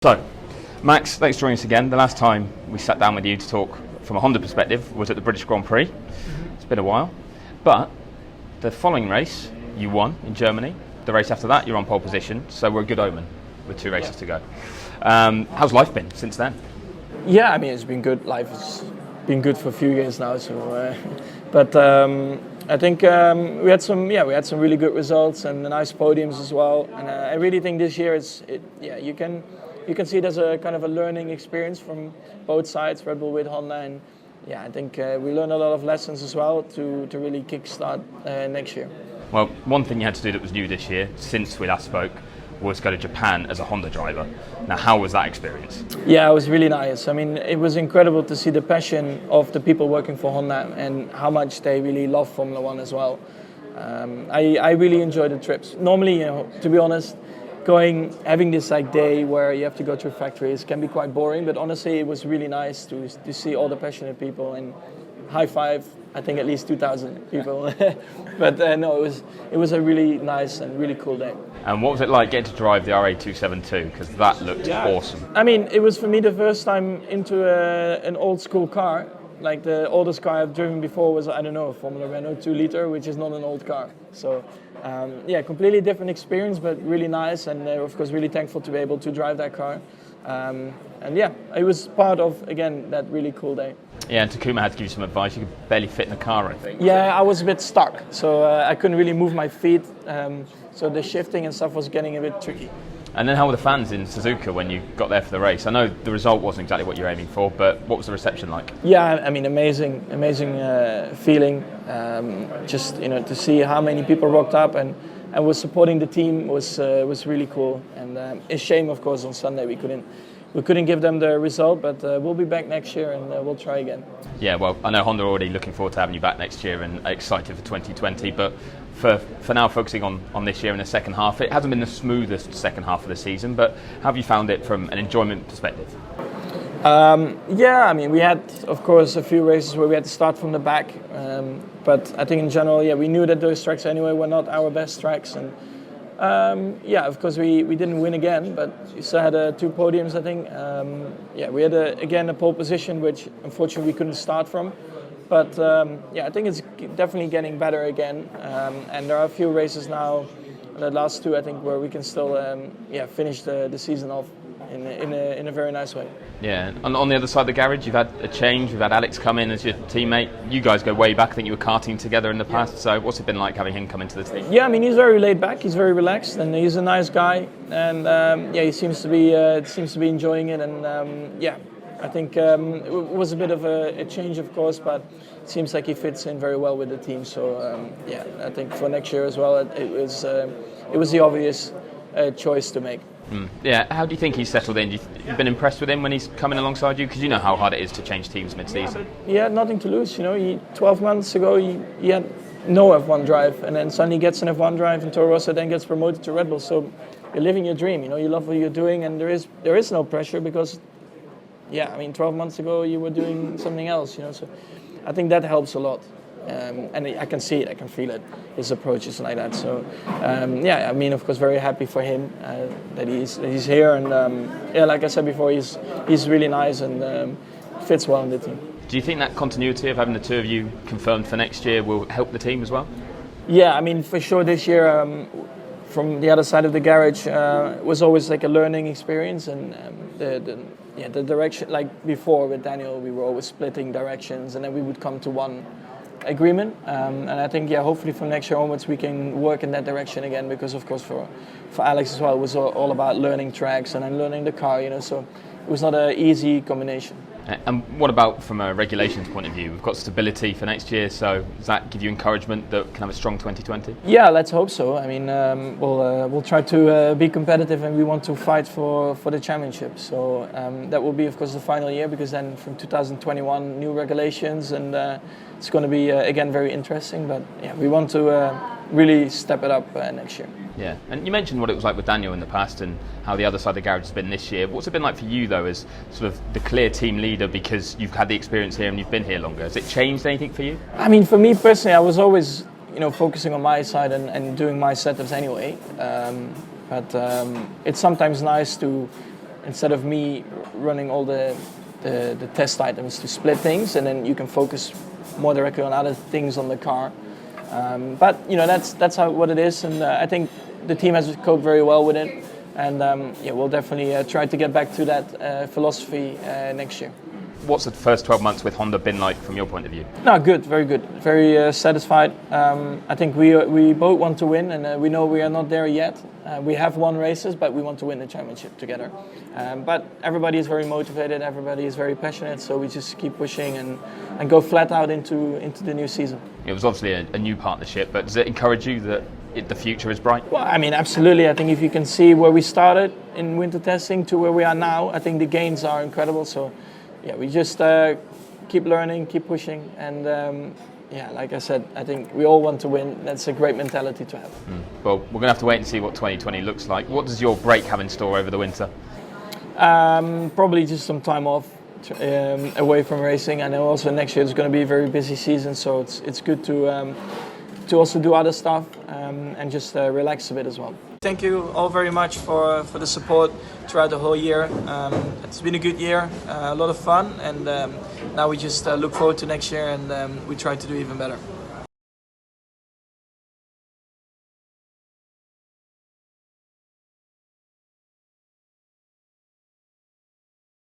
So, Max, thanks for joining us again. The last time we sat down with you to talk from a Honda perspective was at the British Grand Prix. It's been a while. But the following race, you won in Germany. The race after that, you're on pole position. So we're a good omen with 2 races to go. How's life been since then? Yeah, I mean, it's been good. Life has been good for a few years now. But I think we had some really good results and nice podiums as well. And I really think this year you can see it as a kind of a learning experience from both sides, Red Bull with Honda, and I think we learned a lot of lessons as well to really kickstart next year. Well, one thing you had to do that was new this year, since we last spoke, was go to Japan as a Honda driver. Now, how was that experience? Yeah, it was really nice. I mean, it was incredible to see the passion of the people working for Honda and how much they really love Formula One as well. I really enjoyed the trips. Normally, to be honest, having this day where you have to go through factories can be quite boring, but honestly it was really nice to see all the passionate people and high five I think at least 2,000 people. But no, it was a really nice and really cool day. And what was it like getting to drive the RA272, because that looked awesome? I mean, it was for me the first time into an old school car. Like the oldest car I've driven before was, I don't know, a Formula Renault 2 liter, which is not an old car. So completely different experience, but really nice, and of course really thankful to be able to drive that car. It was part of, again, that really cool day. Yeah, and Takuma had to give you some advice. You could barely fit in the car, I think. Yeah, I was a bit stuck, so I couldn't really move my feet. So the shifting and stuff was getting a bit tricky. And then how were the fans in Suzuka when you got there for the race? I know the result wasn't exactly what you were aiming for, but what was the reception like? Yeah, I mean, amazing feeling. Just to see how many people rocked up and was supporting the team was really cool. And it's a shame, of course, on Sunday we couldn't give them the result, but we'll be back next year and we'll try again. Yeah, well, I know Honda are already looking forward to having you back next year and excited for 2020, but for now, focusing on this year in the second half, it hasn't been the smoothest second half of the season, but how have you found it from an enjoyment perspective? I mean, we had, of course, a few races where we had to start from the back, but I think in general, we knew that those tracks anyway were not our best tracks, and of course we didn't win again, but we still had 2 podiums, I think. We had a pole position, which unfortunately we couldn't start from. But I think it's definitely getting better again. And there are a few races now, the last 2, I think, where we can still finish the season off in a very nice way. Yeah, and on the other side of the garage, you've had a change. We've had Alex come in as your teammate. You guys go way back. I think you were karting together in the past. So what's it been like having him come into the team? Yeah, I mean, he's very laid back. He's very relaxed, and he's a nice guy. And he seems to be enjoying it. And I think it was a bit of a change, of course, but it seems like he fits in very well with the team. So I think for next year as well, it was the obvious choice to make. Yeah, how do you think he's settled in? You've been impressed with him when he's coming alongside you? Because you know how hard it is to change teams mid-season. He had nothing to lose. 12 months ago, he had no F1 drive, and then suddenly gets an F1 drive, and Toro Rosso then gets promoted to Red Bull. So you're living your dream. You love what you're doing, and there is no pressure because, 12 months ago you were doing something else. So I think that helps a lot. And I can see it, I can feel it. His approach is like that. So, of course, very happy for him that he's here. And like I said before, he's really nice and fits well in the team. Do you think that continuity of having the 2 of you confirmed for next year will help the team as well? Yeah, I mean, for sure this year, from the other side of the garage, was always like a learning experience. And the direction, like before with Daniel, we were always splitting directions, and then we would come to one agreement, and I think hopefully from next year onwards we can work in that direction again, because of course for Alex as well, it was all about learning tracks and then learning the car, so it was not an easy combination. And what about from a regulations point of view? We've got stability for next year, so does that give you encouragement that we can have a strong 2020? Yeah, let's hope so. I mean, we'll try to be competitive, and we want to fight for the championship. So that will be, of course, the final year, because then from 2021, new regulations, and it's going to be again very interesting. But we want to really step it up next year. Yeah, and you mentioned what it was like with Daniel in the past and how the other side of the garage has been this year. What's it been like for you, though, as sort of the clear team leader, because you've had the experience here and you've been here longer? Has it changed anything for you? I mean, for me personally, I was always focusing on my side and doing my setups anyway. But it's sometimes nice to instead of me running all the test items, to split things, and then you can focus more directly on other things on the car. But that's what it is, and I think the team has coped very well with it, and we'll definitely try to get back to that philosophy next year. What's the first 12 months with Honda been like from your point of view? No, good, very satisfied. I think we both want to win, and we know we are not there yet. We have won races, but we want to win the championship together. But everybody is very motivated, everybody is very passionate, so we just keep pushing and go flat out into the new season. It was obviously a new partnership, but does it encourage you that the future is bright? Well, I mean, absolutely. I think if you can see where we started in winter testing to where we are now, I think the gains are incredible. So yeah, we just keep learning, keep pushing, and like I said, I think we all want to win. That's a great mentality to have. Well, we're going to have to wait and see what 2020 looks like. What does your break have in store over the winter? Probably just some time off away from racing. I know also next year is going to be a very busy season, so it's good to also do other stuff and just relax a bit as well. Thank you all very much for the support throughout the whole year. It's been a good year, a lot of fun, and now we just look forward to next year, and we try to do even better.